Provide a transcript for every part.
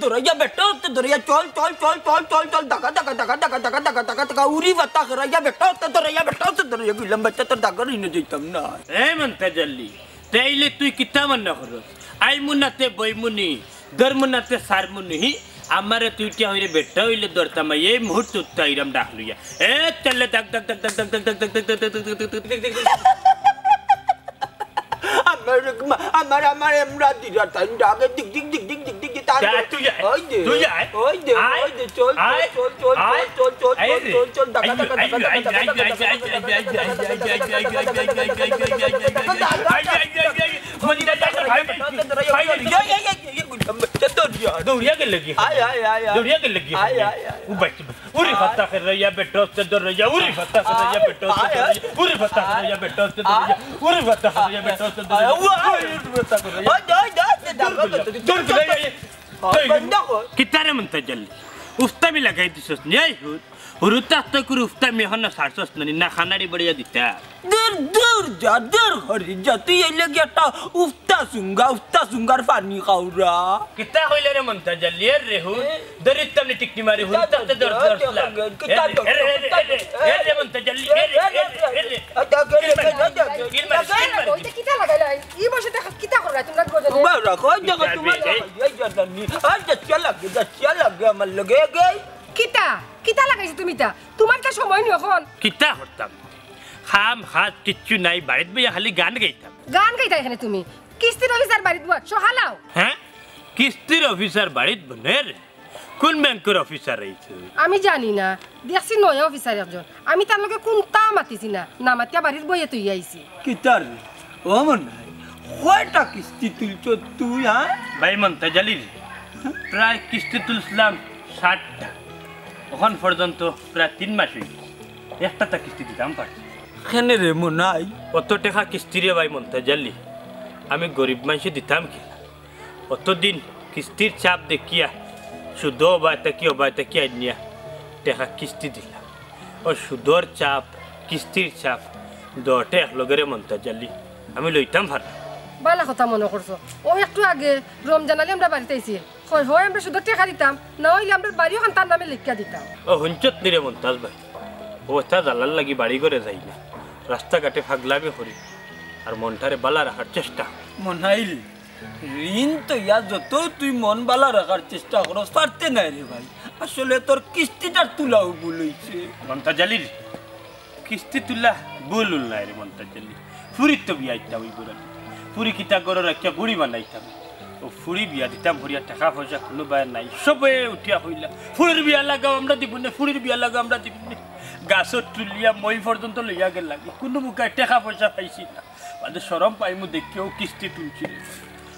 দৌড়াইয়া বেটা হতে দৌড়াইয়া চল চল চল চল চল চল দাকা দাকা দাকা দাকা দাকা দাকা দাকা দাকা উড়ি বাতা করাইয়া বেটা হতে দৌড়াইয়া গেলাম বাচ্চা তোর দাকা নিয়ে যেতাম না মন্তা জল্লি তাইলে তুই কিতা মনে করস আই মুনাতে বইমুনি দরমুনাতে সারমুনি আমারে তুই টিয়া হইলে বেটা হইলে দরতাম এই মুহূর্তে উত্তাইরাম ডাকলুইয়া চলে দাক দাক দাক দাক দাক দাক দাক দাক দাক দাক আমার আমার এমরা দিরা তাই ডাকে দিক দিক দিক দিক দিক দিক তার ওই দে ওই দে চল চল চল চল চল চল চল দাকা দাকা দাকা दौड़िया के लगी दौड़िया के लगी वो बच्चे उरी फत्ता कर रही है बेटो से दौड़ रही है उरी फत्ता कर रही है बेटो से उरी फत्ता कर रही है बेटो से उरी फत्ता कर रही है बेटो से कितना रे मनता जल्दी उफ्ता भी लगाई थी सोचने हुरुता तक उफ्ता में हन्ना साठ सोचने ना खानाड़ी बढ़िया दिता दूर दूर जा दूर हरी जाती ये लग गया उफ्ता सुंगार पानी खाऊरा कितना होइले रे मनता जल्दी रे हो दरित तमने टिकनी मारी हुरुता ते दर दर कितना रे मनता जल्दी कितना लगाला ये बसे कितना कर रहा तुम लोग गोजने बड़ा कोई जगह तुम्हारा ये जल्दी आज चल लग मन लगे गई কিতা লাগাইছি তুমি তা তোমার কা সময় নি এখন কিতা হতাম খাম হাত কিচ্ছু নাই বাড়িতে বইয়া খালি গান গাইতা এখানে তুমি কিস্তির অফিসার বাড়িতে বস সহালাও হ্যাঁ কিস্তির অফিসার বাড়িতে বনে রে কোন ব্যাংকের অফিসার রইছে আমি জানি না দেখছি নয় অফিসার একজন আমি তার লগে কোনটা মাতিছি না মাতিয়া বাড়িতে বইয়া তুই আইছি কিতার ও মন নাই কয়টা কিস্তি তুলছ তুই হ্যাঁ ভাই মনতা জালিল প্রায় কিস্তি তুলছিলাম 60টা এখন পর্যন্ত প্রায় 3 মাস হয়ে একটা তা কিস্তি দিতাম পারছি কেনে রে মনাই অত টাকা কিস্তি রে ভাই মনতা জালি আমি গরিব মানুষে দিতাম কি অতদিন কিস্তির চাপ দেখিয়া সুদ অবায়তা কি আনিয়া টাকা কিস্তি দিলাম ও সুদর চাপ কিস্তির চাপ দটে একলগেরে মনতা জালি আমি লইতাম ভালো বালা কথা মনে করছো ও একটু আগে রমজান আলী আমরা বাড়িতে আইছি হয় আমরা শুধু টাকা দিতাম না হইলে আমরা বাড়ি ওখান তার নামে লিখিয়া দিতাম ও হুঞ্চত নিরে মন্তাজ ভাই ও তা জালাল লাগি বাড়ি করে যাই না রাস্তাঘাটে ফাগলামি করি আর মনটারে বালা রাখার চেষ্টা মনাইল ঋণ তো ইয়া যত তুই মন বালা রাখার চেষ্টা করস পারতে নাই রে ভাই আসলে তোর কিস্তিটার তুলাও ভুল হইছে মন্তা জালির কিস্তি তুলা ভুল নাই রে মন্তা জালি ফুরি তো বিয়াইতা ওই গুড়া ফুরি কিতা গরো রাখিয়া বুড়ি বানাইতাম ও ফুরি বিয়া দিতাম ভরিয়া টাকা পয়সা কোনো বায় নাই সবে উঠিয়া হইলা ফুরির বিয়া লাগাও আমরা দিব না ফুরির বিয়া লাগাও আমরা দিব না গাছত তুলিয়া মই পর্যন্ত লইয়া গেল লাগে কোনো মুখে টাকা পয়সা পাইছি না বাদে সরম পাইমু দেখেও কিস্তি তুলছি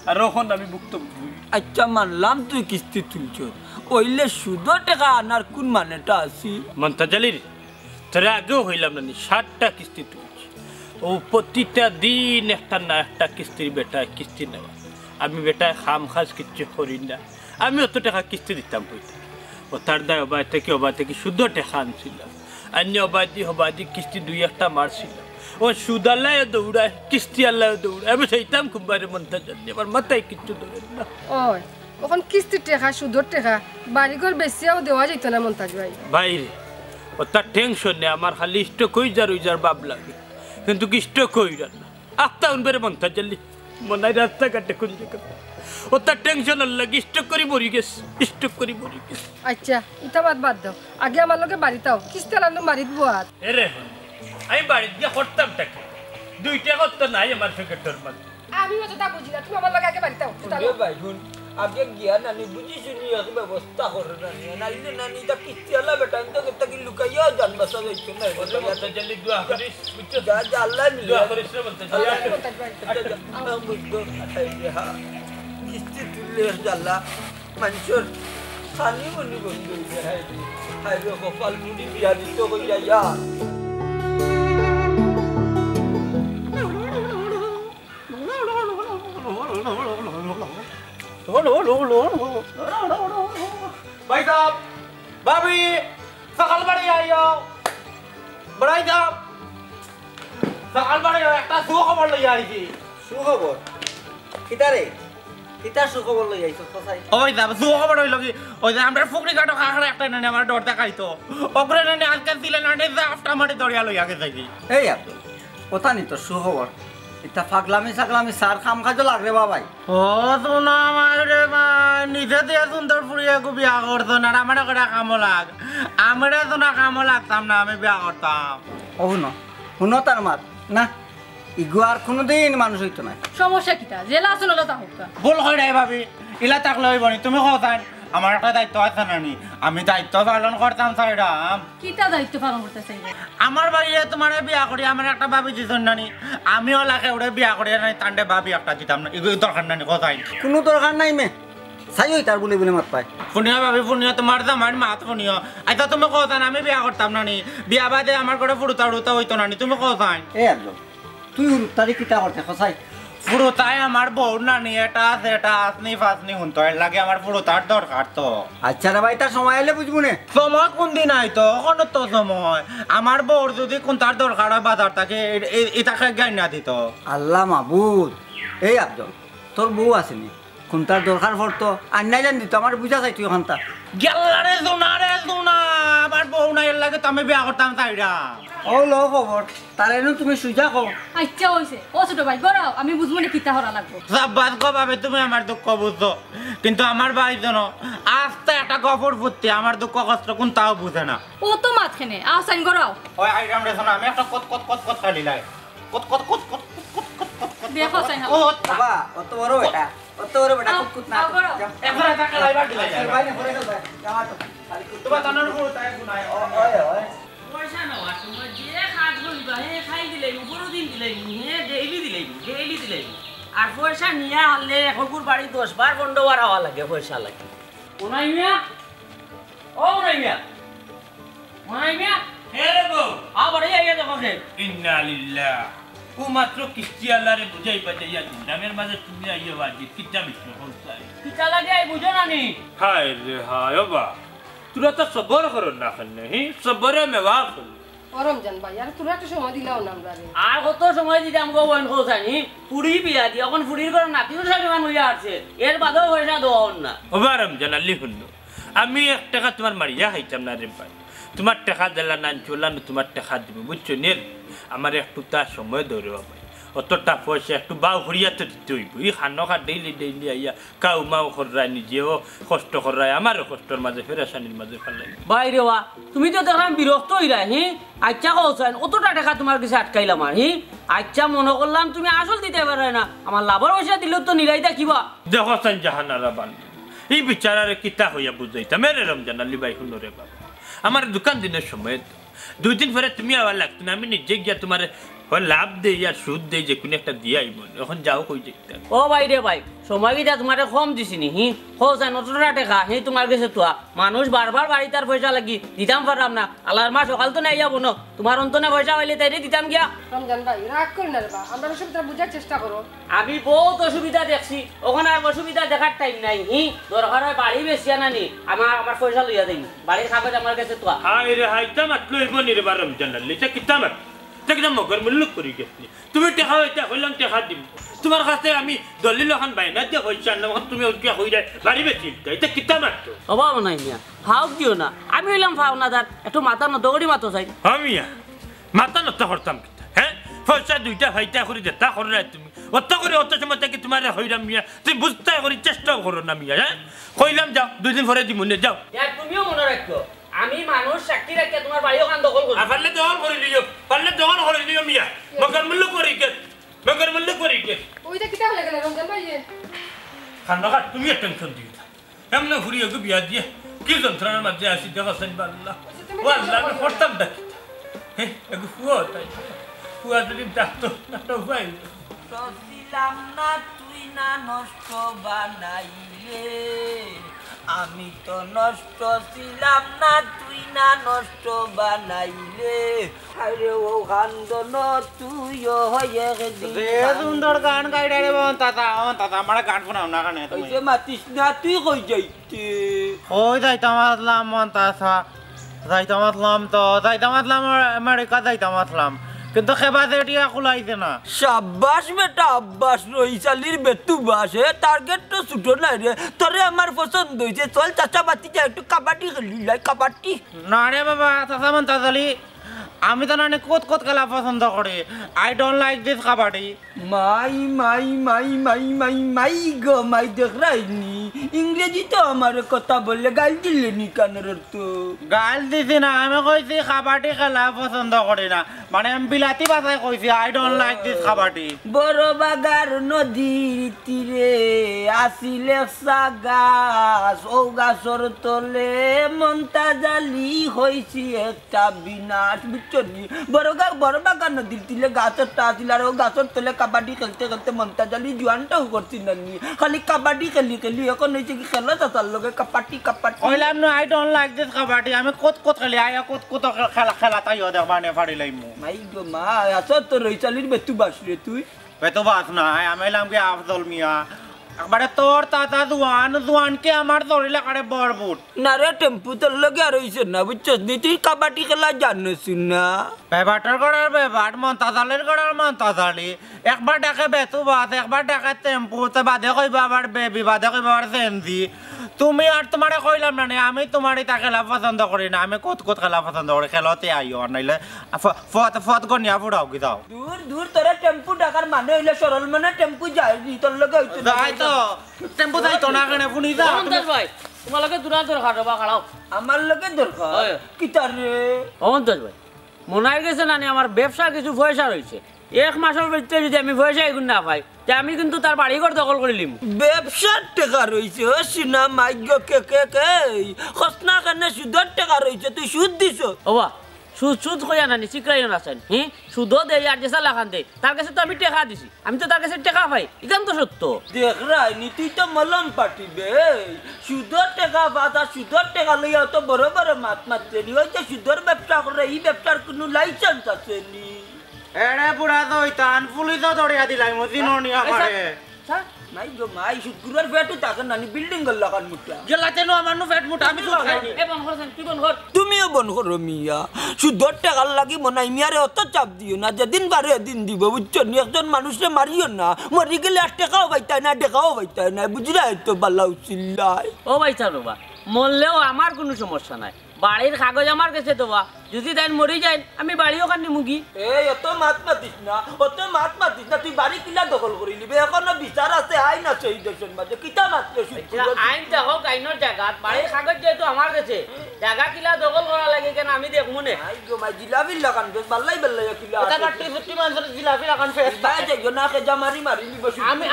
আর ওখান আমি ভুক্তভোগী আচ্ছা মানলাম তুই কিস্তি তুলছ ওইলে সুদ টাকা আনার কোন মানেটা আছি মন্তা জালির তোরা আগেও হইলাম না 60টা কিস্তি তুলছি ও প্রতিটা দিন একটা না একটা কিস্তির বেটায় কিস্তি নেওয়া আমি বেটায় খাম খাজ কিচ্ছু করি না আমি অত টাকা কিস্তি দিতাম হইতে ও তার দায় অবায় থেকে শুদ্ধ টাকা আনছিলাম অন্য অবাদি কিস্তি 2-1টা মারছিলাম ও সুদ আল্লাহ দৌড়ায় কিস্তি আল্লাহ দৌড়ায় আমি সেইতাম খুব বাইরে মনটা জানি আমার মাথায় কিচ্ছু ধরে না ওই ওখান কিস্তির টাকা সুদর টাকা বাড়িঘর বেশিও দেওয়া যেত না মন্তাজ ভাই বাইরে ও তার টেনশন নেই আমার খালি স্টক হয়ে যার বাপ লাগে কিন্তু স্টক হয়ে যান না আফতা উনবের মনটা জানি মনে রাস্তাঘাটে কোন জায়গা ও তার টেনশন লাগে স্টক করে মরি গেছে আচ্ছা ইটা বাদ দাও আগে আমার লগে বাড়িতে আও কিস্তি আনলো বাড়িতে বাদ এরে আমি বাড়িতে গিয়ে করতাম টাকা 2টা করতে নাই আমার ফিকেটর মধ্যে আমি ওটা বুঝি না তুমি আমার লগে আগে বাড়িতে আও ভাই শুন আগে গিয়া নানি বুঝি শুনি এক ব্যবস্থা করে নানি নানি তা কিস্তি আলা বেটা তো কি লুকাইয়া জান বাসা যাইছে না তো জলদি দোয়া করিস বুঝছো যা আল্লাহ নি দোয়া করিস রে বলতে কিস্তি তুললে আল্লাহ মানুষের সানি মনি বন্ধ হইছে হাই রে কপাল মুড়ি বিয়া দিত কইয়া ইয়া भाई साहब भाभी सकाल बड़े आई हो बड़ाई साहब सकाल बड़े एक सुखबर लई आई थी सुखबर कितारे কিতা সুখবর লই আইছো কোথায় ওই যাব সুখবর হইল কি ওই যে আমরা ফুকরি কাটো খাখরা একটা নেনে আমার ডর দেখাইতো ওপরে নেনে আজকে দিলে না নেনে আফটা মারি দড়িয়া লই আগে যাই এই আব্দুল কথা নি তো সুখবর এটা ফাগলামি সাগলামি সার খাম খাজো লাগরে বাবাই ও সোনা আমার রে ভাই নিজে দিয়ে সুন্দর ফুরিয়ে গো বিয়া করতো না আমার একটা কাম লাগ আমরা তো না কাম লাগতাম না আমি বিয়া করতাম ও শুনো তার মাত না ইগো আর কোনোদিন মানুষ হইতো না সমস্যা কিটা জেলা আছে নলা তা হোক ভুল হয় নাই ভাবি ইলা তাকলে হইব নি তুমি কোথায় আমার একটা দায়িত্ব আছে না নি আমি দায়িত্ব পালন করতাম সাইরাম কিটা দায়িত্ব পালন করতে চাই আমার বাড়িতে তোমার বিয়া করি আমার একটা ভাবি দিছেন নানি আমিও লাখে ওরে বিয়া করি নাই তান্ডে ভাবি একটা দিতাম না এগুলো দরকার নানি কোথায় কোনো দরকার নাই মে চাই হই তার বলে বলে মাত পায় শুনিয়া ভাবি শুনিয়া তোমার জামাই মাত শুনিয়া আচ্ছা তুমি কোথায় আমি বিয়া করতাম নানি বিয়া বাদে আমার ঘরে ফুরুতা উড়ুতা হইতো নানি তুমি কোথায় এই আব্দুল তুই তারি কিতা করতে খসাই ফুরুতায় আমার বউ নানি এটা আছে এটা আসনি ফাসনি হুনতো এর লাগে আমার ফুরুতার দরকার তো আচ্ছা রে ভাই তার সময় এলে বুঝবো নে সময় কোন দিন আইতো এখন তো সময় আমার বউর যদি কোন তার দরকার হয় বাজার তাকে এটাকে জ্ঞান না দিত আল্লাহ মাহবুদ এই আব্দুল তোর বউ আসেনি কোন তার দরকার পড়তো আর নাই জান দিত আমার বুঝা চাই তুই ওখানটা গেলারে জোনা আমার বউ নাই এর লাগে তো আমি বিয়া করতাম তাইরা ও লো খবর তার এনে তুমি সুজা কো আচ্ছা হইছে ও ছোট ভাই গরাও আমি বুঝবো না কিতা হরা লাগবো সাব্বাস গো ভাবে তুমি আমার দুঃখ বুঝছো কিন্তু আমার ভাই জানো আস্তে একটা গফর ফুটতে আমার দুঃখ কষ্ট কোন তাও বুঝে না ও তো মাঝখানে আসাইন গরাও ওই আইরাম রে শোনা আমি একটা কত কত কত কত খালি লাই কত কত কত কত কত কত কত দেখো সাইন ও বাবা অত বড় বেটা অত বড় বেটা কুত না একবার টাকা লাইবার দিলাই ভাই না করে দাও যাওয়া তো খালি তোমার তানার উপর তাই গুনাই ওই ওই পয়সা নেওয়া সময় যে কাজ করিবা হে খাই দিলাই বড় দিন দিলাই হে ডেইলি দিলাই আর পয়সা নিয়ে হলে এখনকুর বাড়ি 10 বার 15 বার হওয়া লাগে পয়সা লাগে ওনাই মিয়া ও ওনাই মিয়া হে রে বউ আবার এই দেখো হে ইন্না লিল্লাহ ও মাত্র কিস্তি আল্লাহরে বুঝাই পাইতে ইয়া দামের মাঝে তুমি আইয়া বাজি কিটা মিষ্টি হলসাই কিটা লাগে এই বুঝো না নি হায় রে হায় বা তোরা তো সবর করো না খানে হি সবরে মেওয়া কর রমজান ভাই আর তোরা একটা সময় দিলাও না আমরা আর কত সময় দিতে আমগো বইন কোসানি পুরি বিয়া দি এখন পুরির করে নাতিও সাকিমান হইয়া আছে এর বাদেও পয়সা দেওয়া না ওবা রমজান আল্লি শুনলো আমি 1 টাকা তোমার মারিয়া খাইতাম না রে ভাই তোমার টাকা দিলা না চলা না তোমার টাকা দিব বুঝছো নীল আমার একটু তার সময় ধরবা ভাই অতটা পয়সা একটু বাউ হরিয়াতে দিতে হইব এই খানকা ডেইলি আইয়া কাউ মাও খররায় নিজেও কষ্ট খররায় আমারও কষ্টর মাঝে ফেরাসানির মাঝে ফেলাই বাইরে ওয়া তুমি তো দেখলাম বিরক্ত হইরা হি আচ্ছা কওছেন অতটা টাকা তোমার কাছে আটকাইলাম আর হি আচ্ছা মনে করলাম তুমি আসল দিতে পারে না আমার লাভর পয়সা দিলেও তো নিরাই দেখিবা দেখো সান জাহানারা বান এই বিচারারে কিতা হইয়া বুঝাইতা মেরে রমজান আলী ভাই শুনরে বাবা আমার দোকান দিনের সময় 2 দিন পরে তুমি আবার লাগতো না আমি নিজে গিয়া তোমার লাভ দেই আর সুদ দেই যে কোনো একটা দিয়াই মন এখন যাও কই দেখতে ও বাইরে ভাই সময় কিটা তোমারে কম দিছিনি হি কওছেন অতটা টাকা হি তোমার কাছে তো মানুষ বারবার বাড়ি তার পয়সা লাগি দিতাম পারলাম না আল্লাহর মা সকাল তো নাই যাবো না তোমার অন্তনে পয়সা পাইলে তাইরে দিতাম গিয়া রমজান ভাই রাগ করি না রে বা আমরা সবটা বুঝার চেষ্টা করো আমি বহুত অসুবিধা দেখছি ওখানে আর অসুবিধা দেখার টাইম নাই হি দরকার হয় বাড়ি বেশি আনানি আমার পয়সা লইয়া দেই বাড়ির কাগজ আমার কাছে তো হাই রে হাই তামাত লইব নি রে রমজান আলী এটা কিতা মাত দেখলাম মগর মুল্লুক করি গেছনি তুমি টাকা হইতা হইলাম টাকা দিব তোমার কাছে আমি দলিল এখন বাইনা দিয়ে হইছা না তুমি ওকে হই যায় বাড়ি বেচি এটা কিতা মাত্র অভাব নাই মিয়া ফাও দিও না আমি হইলাম ফাও না তার একটু মাথা নত করি মাতো চাই আমিয়া মাথা নত করতাম কিতা হ্যাঁ পয়সা দুইটা ভাইটা করে দেতা করে তুমি অত করে অত সময় থেকে তোমার হইরাম মিয়া তুমি বুঝতে করি চেষ্টা করো না মিয়া হ্যাঁ কইলাম যাও 2 দিন পরে দিব নে যাও তুমিও মনে রাখো আমি মানুষ সাক্ষী রাখে তোমার বাড়ি ওখান দখল করব পারলে দখল করে লিও মিয়া মগর মুল্লুক করি কে ওইটা কিতা হলে গেল রমজান ভাই খান্ডা তুমি টেনশন দিও না এমন ঘুরিয়ে গো বিয়া দিয়ে কি যন্ত্রণার মাঝে আসি দেখো আল্লাহ ও আল্লাহ আমি করতাম দেখি হ্যাঁ একটু ফুয়া তাই ফুয়া যদি ডাকতো একটা উপায় ছিলাম না তুই না নষ্ট বানাইলে আমি তো নষ্ট ছিলাম না তুই না নষ্ট বানাইলে আরে ও কান্দন তুইও হয়ে গেলি সুন্দর গান গাইডা রে তাতা আমার গান শোনাও না কানে ওই যে মাতিস না তুই কই যাইতে ওই যাইতাম আসলাম মন তাসা যাইতাম আসলাম আমেরিকা যাইতাম আসলাম কিন্তু খেবাতে টিয়া খুলাইছে না সাব্বাস বেটা আব্বাস রইসালির বেতু বাসে টার্গেট তো ছুটো নাই রে তোরে আমার পছন্দ হইছে চল চাচা বাতি যা একটু কাবাডি খেলি লাই কাবাডি না রে বাবা চাচা মন্তাজালি আমি তো না কোত কোত খেলা পছন্দ করি I don't like this kabaddi my my my my my my go my দেখ রাইনি ইংরেজি তো আমার কথা বললে গাল দিলে নি কানের তো গাল দিছি না আমি কইছি কাবাডি খেলা পছন্দ করি না মানে আমি বিলাতি ভাষায় কইছি I don't like this kabaddi বড় বাগার নদীর তীরে আসিলে গাছ ও গাছর তলে মন্তাজালি হইছি একটা বিনাশ বুঝছি বড় বাগার নদীর তীরে গাছরটা আসিল আর ও গাছর তলে কাবাডি খেলতে খেলতে মন্তাজালি জোয়ানটাও করছি না খালি কাবাডি খেলি খেলি এখন হয়েছে কি খেলো চাচার লগে কাপাটি কাপাটি কইলাম না I don't like this kabaddi আমি কোত কোত খেলি আই কোত কোত খেলা খেলা তাইও দেখবা নে ফাড়ি লাইমু মাই গো মা আসো তো রইচালির বেতু বাসরে তুই বেতো বাস না আমি এলাম কি আফজল মিয়া একবারে তোর তাতা জোয়ানকে আমার ধরিলে কারে বরবুট না রে টেম্পু তোর লগে আর হইছে না বুঝছস নি তুই কাবাডি খেলা জানিস না বেবাটার গড়ার বেবাট মন্তাজালের গড়ার মন্তাজালি একবার ডাকে বেতু বাস একবার ডাকে টেম্পু তে বাদে কইবা আবার বেবি বাদে কইবা আবার সেনজি তুমি আর তোমারে কইলাম না আমি তোমারই তা খেলা পছন্দ করি না আমি কোত কোত খেলা পছন্দ করি খেলতে আইও আর নাইলে ফত গনিয়া ফুড়াও কি দাও দূর দূর তোরা টেম্পু ডাকার মানে হইলে সরল মানে টেম্পু যায় তোর লগে হইতো যাই তো টেম্পু যাই তো না কেনে শুনি যা অন্তর ভাই তোমার লগে দূরা দরকার বা খাড়াও আমার লগে দরকার কি তার রে অন্তর ভাই মনে হয় গেছে না আমার ব্যবসা কিছু পয়সা রয়েছে এক মাসের ভিতরে যদি আমি পয়সা এগুন না পাই তা আমি কিন্তু তার বাড়ি ঘর দখল করে নিব ব্যবসার টাকা রয়েছে সিনা মাইগ্য কে কে কে খসনা কানে সুদের টাকা রয়েছে তুই সুদ দিছ ওবা সুদ সুদ কইয়া না চিকরাইও না চাই সুদও দেয় আর যেসা লাখান দেয় তার কাছে তো আমি টাকা দিছি আমি তো তার কাছে টাকা পাই এখান তো সত্য দেখ রাইনি তুই তো মলম পাঠিবে সুদের টাকা বাদা সুদের টাকা লইয়া তো বড় বড় মাত মারতে নি ওই যে সুদের ব্যবসা করে এই ব্যবসার কোনো লাইসেন্স আছে নি এড়ে পুরা তো ইতান পুলিশও ধরিয়া দিলাই মদিন নিয়া করে নাই গো মাই শুক্রবার ফেটু তাকে নানি বিল্ডিং গল লাগান মুটা গেলাতে নো আমার নো ফেট মুটা আমি তো খাইনি এ বন করছেন তুই বন কর তুমিও বন করো মিয়া সুদের টাকা লাগি মনাই মিয়ারে অত চাপ দিও না যেদিন পারে দিন দিব বুঝছো নি একজন মানুষে মারিও না মরি গেলে আর টাকাও পাইতাই না টাকাও পাইতাই না বুঝলা তো বাল্লাউ চিল্লাই ও ভাই চালবা মরলেও আমার কোনো সমস্যা নাই বাড়ির কাগজ আমার কাছে দেওয়া যদি তাই মরি যায় আমি বাড়িও কান্দি মুগি এই অত মাত মাতিস না তুই বাড়ি কিলা দখল করে নিবি এখনো বিচার আছে আইন আছে এই দেশের মাঝে কিতা মাত্র আইন দেখো আইনের জায়গা বাড়ির কাগজ যেহেতু আমার কাছে জায়গা কিলা দখল করা লাগে কেন আমি দেখবো না আই গো মাই জিলাপি লাগান বেশ বাল্লাই কিলা এটা কাটি ফুটি মানুষের জিলাপি লাগান ফেস বাই যাইও না কে জামারি মারি নিব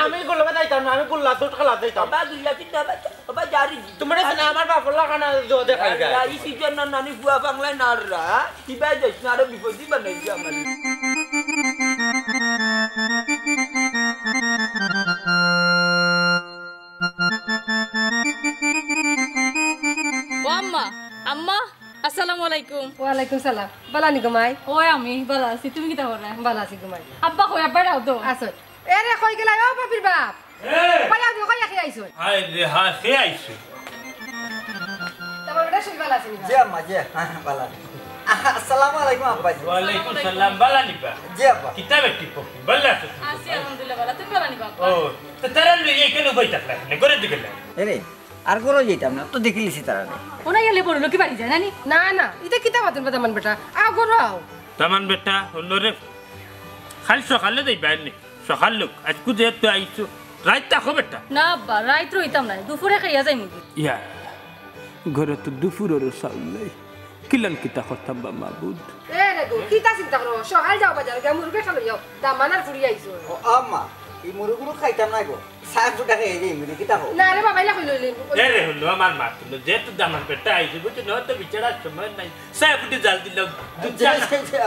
আমি গুলো যাইতাম না আমি গুল্লা সুট খেলা যাইতাম বাবা জিলাপি না বাবা জারি তোমরা না আমার বাপ লাগানা জো দেখাই যায় এই সিজন না নানি বুয়া বাংলায় নাররা কি বাই যাইছ না আরে বিপদি বানাই জামারি ও আম্মা আম্মা আসসালামু আলাইকুম ওয়ালাইকুম সালাম বালানি গমাই ওই আমি ভালো আছি তুমি কি খবর বালা আছি গমাই আব্বা কই আব্বা রাও তো আছো এরে কই গেলা ও বাপির বাপ কইয়া দিও কইয়া খেয়ে আইছো হাই রে হা খেয়ে আইছো তোমার বেটা শুই বালা আছি জি আম্মা জি বালা আসসালামু আলাইকুম আব্বা ওয়ালাইকুম সালাম বালানিবা জি আব্বা কিতাবে টিপো বালা তো আছি আলহামদুলিল্লাহ ভালো তুমি ভালো নিবা ও তো তারা লই কেন বইতা না করে দিকে এরে আর করো যেতাম না তো দেখিলিছি তারা ওনা গেলে পড়লো কি বাড়ি যায় নানি না না এটা কিতা মাতুন বেটা মান বেটা আও গরাও তামান বেটা হলো রে খালি সকালে দেই বাইরে সকাল লোক আজকু যেহেতু আইছো রাত থাকো বেটা না আব্বা রাত রইতাম না দুপুরে খাইয়া যাই মুগি ইয়া ঘরে তো দুপুরের চাউল নাই কিলান কিতা করতাম বা মাবুদ এ রে গো কিতা চিন্তা করো সকাল যাও বাজার গা মুরগে খালো যাও দামানার ফুরি আইছো ও আম্মা এই মুরগুলো খাইতাম না গো সাহেব টাকা এই যে কিতা হো না রে বাবা ইলা কই লইলেন এ রে হলো আমার মা তো যেহেতু দামান বেটা আইছো বুঝছো না তো বিচারার সময় নাই সাহেবটি জাল দিলাম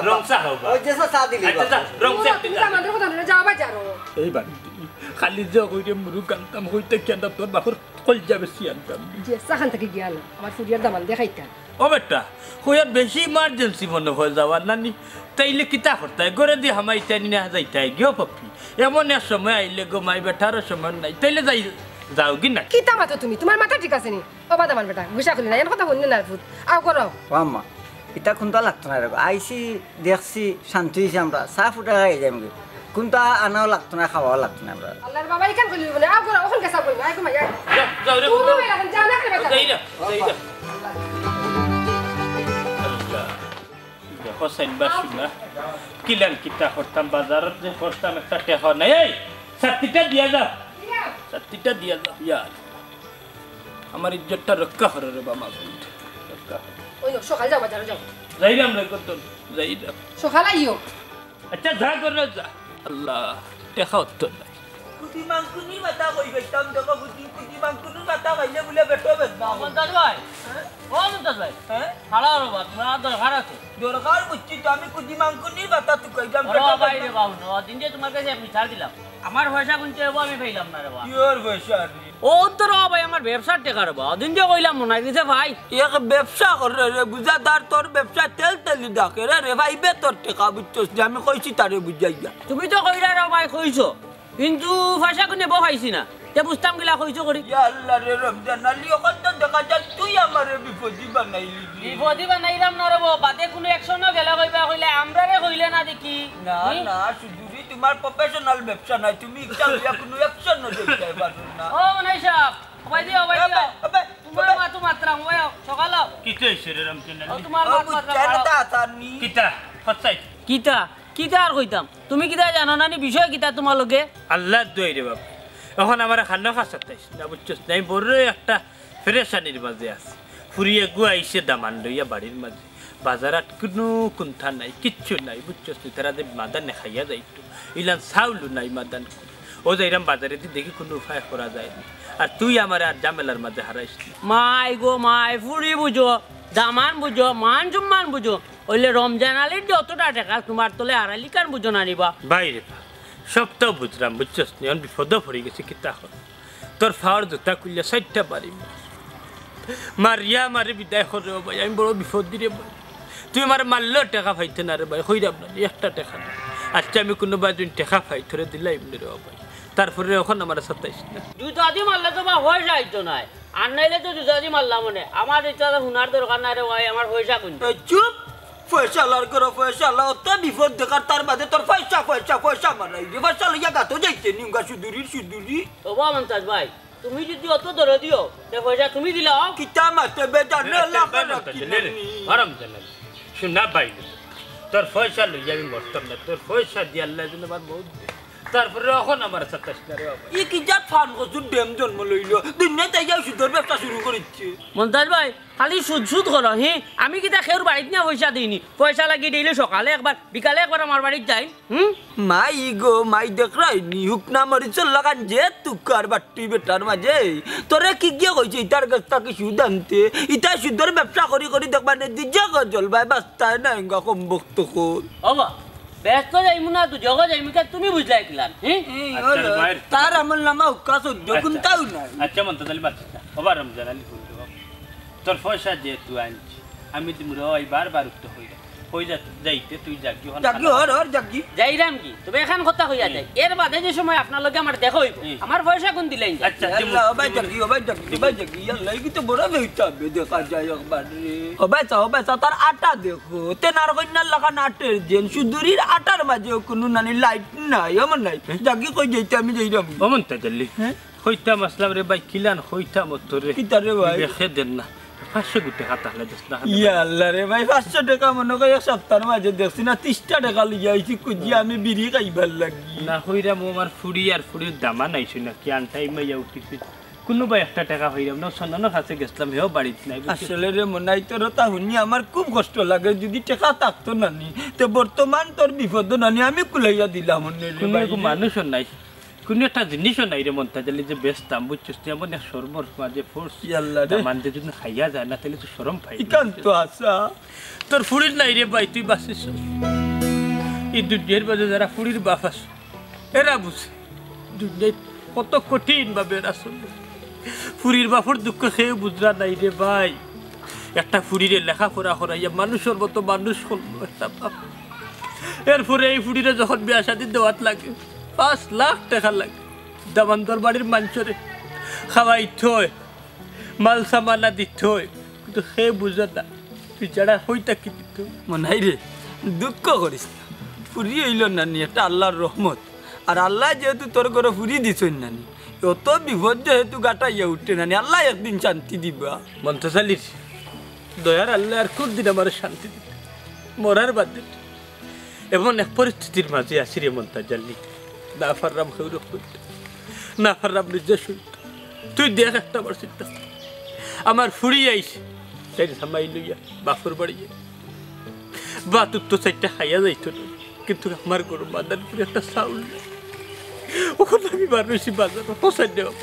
রংসা হবে ওই যে সা দিলি আচ্ছা রংসা দিলাম দামানের কথা না যাও বাজারো এই বাড়ি খালি যে কইরে মুরগ আনতাম হইতে কেন তোর বাপর কল যাবে সি আনতাম যে সাখান থেকে গিয়া না আমার ফুরিয়ার দামান দেখাইতা ও বেটা কইয়ার বেশি ইমার্জেন্সি মনে হয়ে যাওয়ার নানি তাইলে কিতা করতাই গড়ে দিয়ে হামাইতাই না যাইতাই গিয়েও পাপি এমন এক সময় আইলে গো মাই বেটারও সময় নাই তাইলে যাই যাও কি না কিতা মাতো তুমি তোমার মাথা ঠিক আছে নি ও বাদামান বেটা গুসা করি না এর কথা বলনি না ফুট আও করো ও আম্মা এটা কোনটা লাগতো না রে আইসি দেখছি শান্তি হয়েছি আমরা চা ফুটা খাই যাম কোনটা আনাও লাগতো না খাওয়াও লাগতো না আমরা আল্লাহর বাবা ইকান কইলি বলে আ করে ওখান কেসা কইলি আই কমাই যাও যাও রে তুমি এখন যা না করে যাই না দেখো সাইনবা শুনা কিলান কিতা করতাম বাজারত যে করতাম একটা টেকা নাই এই সাতটিটা দিয়া যা সাতটিটা দিয়া যা ইয়ার আমার ইজ্জতটা রক্ষা করে রে বাবা রক্ষা ওই সকাল যাও বাজারে যাও যাইরাম রে কত যাইরাম সকাল আইও আচ্ছা যা করে যা আল্লাহ টেকা উত্তর নাই কুটি মাংকুনি বাতা কই গইতাম দেখো কুটি মাংকুনি বাতা খাইলে বলে পেটো বেদনা মন্তাজ ভাই ও মন্তাজ ভাই হ্যাঁ ভালো রবা তোমার দরকার আছে দরকার বুঝছি তো আমি কুটি মাংকুনি বাতা তুই কইতাম ও ভাই রে বাবু দিন যে তোমার কাছে আমি ছাড় দিলাম আমার পয়সা গুনতে হবো আমি পাইলাম না রে বাবা ইয়োর পয়সা ও তো রে ভাই আমার ব্যবসার টাকা রে বাবা দিন যে কইলাম মনে হইছে ভাই এক ব্যবসা করে রে বুঝাদার তোর ব্যবসা তেল তেলি ডাকে রে ভাই বে তোর টাকা বুঝছস যে আমি কইছি তারে বুঝাইয়া তুমি তো কইরা রে ভাই কইছো কিন্তু পয়সা গুনে বহাইছি না তে বুঝতাম গিলা কইছো করি ইয়া আল্লাহ রে রমজান আলী কত দেখা যা তুই আমারে বিপদি বানাইলি বিপদি বানাইলাম না রে বাবা বাদে কোনো অ্যাকশন না গেলা কইবা কইলে আমরা রে কইলে না দেখি না না সুদুরি তোমার প্রফেশনাল ব্যবসা নাই তুমি একটা লইয়া কোনো অ্যাকশন না দেখতে পারো না ও মনাই সাহেব ভাই দিও আবে তোমার মাতু মাত্রা ওই সকাল কিতা হইছে রে রামচন্দ্র ও তোমার মাত মাত্রা চারটা আতানি কিতা ফসাই কিতা কিতা আর কইতাম তুমি কিতা জানো না নি বিষয় কিতা তোমার লগে আল্লাহ দই রে বাবা এখন আমার খানো খাসাতাইস না বুঝছস নাই বড় একটা ফেরেশানির মাঝে আছে ফুরিয়ে গুয়াইছে দামান লইয়া বাড়ির মাঝে বাজারাত কোনো কুন্থা নাই কিচ্ছু নাই বুঝছস তুই তারা যে মাদান খাইয়া যাইতো ইলান চাউলু নাই মাদান ও যাইরাম বাজারে দেখি কোনো উপায় করা যায় না আর তুই আমার আর জামেলার মাঝে হারাইস মাই গো মাই ফুরি বুঝো দামান বুঝো মান সম্মান বুঝো ওইলে রমজান আলীর যতটা টাকা তোমার তোলে আড়ালি কান বুঝো না নিবা বাইরে সব তো বুঝলাম বুঝছস নিয়ন বিপদ পড়ে গেছে কিতা হল তোর ফাওয়ার জুতা খুললে 60টা বাড়ি মারিয়া মারে বিদায় করে ভাই আমি বড় বিপদ দিরে ভাই তুই আমার মারলেও টাকা পাইতে না রে ভাই হইরাম না একটা টাকা না আচ্ছা আমি কোনোবা যদি টাকা পাই ধরে দিলাই রে ভাই তারপরে এখন আমার 27 না দুটাদি মারলে তো বা হয়ে যাইতো না আর নাইলে তো দুটাদি মারলাম মনে আমার এটা হুনার দরকার নাই রে ভাই আমার পয়সা কোন চুপ পয়সা লার করো পয়সা লাও তো বিপদ দেখার তার বাদে তোর পয়সা পয়সা পয়সা মারাই রে পয়সা লইয়া গাতো যাইতে নিউগা সুদুরি ও বা মন্তাজ ভাই তুমি যদি অত ধরে দিও তে পয়সা তুমি দিলাও কিতা মাতে বেজানে লাগা আরাম জানা শুনা বাইরে তোর পয়সা লইয়া আমি মরতাম না তোর পয়সা দিয়ে আল্লাহ যেন আমার বহুত তারপরে এখন আমার 27 না রে বাবা ই কি যা ফান কসুর ডেম জন্ম লইলো দুনিয়াতে যাও সুদর ব্যবসা শুরু করেছে মন্তাজ ভাই খালি সুদ করো হে আমি কিতা খেউর বাড়িতে না পয়সা দিইনি পয়সা লাগি দিলে সকালে একবার বিকালে একবার আমার বাড়িতে যাই মাই গো মাই দেখরাই নি হুকনা মারি চল লাগান যে তুকার বাট্টি বেটার মাঝে তোরে কি গিয়ে কইছে ইতার কাছ থেকে সুদ আনতে ইতা সুদর ব্যবসা করি করি দেখবা নে দিজা জল ভাই বাস্তায় না এঙ্গা কম বক্ত কর ওবা ব্যস্ত যাইমু না তুই জগা যাইমু কে তুমি বুঝলাই কিলান তার আমল নামা হুক্কা সহ্য কোনটাও নাই আচ্ছা মন তাহলে বাচ্চা বাবা রমজান আলী বলতে তোর পয়সা যে তুই আনছি আমি তুমি বারবার উঠতে হই যাইতে তুই জাগি হর জাগি যাইরাম কি তবে এখন কথা হইয়া যায় এর বাদে যে সময় আপনার লগে আমার দেখা হইব আমার পয়সা কোন দিলেন আচ্ছা আল্লাহ ওবাই জাগি আল্লাহ কি তো বড় বেইতা দেখা যায় একবার রে ওবাই তার আটা দেখো তেনার কন্যা লাগান আটের জেন সুদুরির আটার মাঝে কোনো নানি লাইট নাই আমার নাই জাগি কই যাইতে আমি যাইরাম ওমন তাজল্লি হইতাম আসলাম রে ভাই কিলান হইতাম তোরে কিতা রে ভাই দেখে দেন না 500 গুটি হাতা হলে দিস না ইয়া আল্লাহ রে ভাই 500 টাকা মনে কই এক সপ্তাহের মাঝে দেখছি না 30 টাকা লিয়ে আইছি কুজি আমি বিড়ি খাইবার লাগি না হইরাম আমার ফুড়ি আর ফুড়ির দামা নাইছো না কি আন টাইমে ইয়া উঠিছি কোনোবা একটা টাকা হইরাম না সন্ধানের কাছে গেছিলাম হেও বাড়িতে নাই আসলে রে মনাই তোর তা শুনি আমার খুব কষ্ট লাগে যদি টাকা থাকতো নানি তো বর্তমান তোর বিপদ নানি আমি কুলাইয়া দিলাম কোনো মানুষও নাই কোনো একটা জিনিসও নাই রে মন তাহলে যে বেচতাম বুঝছিস তুই এমন এক শরমর মাঝে ফোর্স মানতে যদি খাইয়া যায় না তাহলে তো শরম পাই একান্ত আশা তোর ফুড়ির নাই রে ভাই তুই বাঁচিস এই দুনিয়ার মাঝে যারা ফুড়ির বাপ আস এরা বুঝে দুনিয়ায় কত কঠিন ভাবে এরা চলবে ফুড়ির বাপর দুঃখ খেয়ে বুঝরা নাই রে ভাই একটা ফুড়িরে লেখাপড়া করাইয়া মানুষের মতো মানুষ করলো একটা বাপ এরপরে এই ফুড়িরে যখন বিয়া শাদী দেওয়াত লাগে 5 লাখ টাকা লাগে দামান্তর বাড়ির মানুষরে খাওয়াইতে হয় মাল সামানা দিতে হয় কিন্তু সে বুঝে না বিচারা হইতা কি দিত মনাই রে দুঃখ করিস না ফুরি হইল নানি একটা আল্লাহর রহমত আর আল্লাহ যেহেতু তোর ঘরে ফুরি দিছই নানি অত বিপদ যেহেতু গাটাইয়া উঠে নানি আল্লাহ একদিন শান্তি দিবা মন্ত্রশালীর দয়ার আল্লাহ আর কোন দিন আমার শান্তি দিতে মরার বাদ দিতে এমন এক পরিস্থিতির মাঝে আসি রে মন্তাজাল্লি না ফাররাম হেউরক করতে না ফাররাম নিজে শুনতে তুই দেখ একটা আমার চিন্তা আমার ফুরি আইছে তাই সামাই লইয়া বাফর বাড়িয়ে বা তুই তো চাইটা খাইয়া যাইতো না কিন্তু আমার গরু বাদার পুরে একটা চাউল ওখানে আমি মানুষই বাজার পোষাই দেওয়া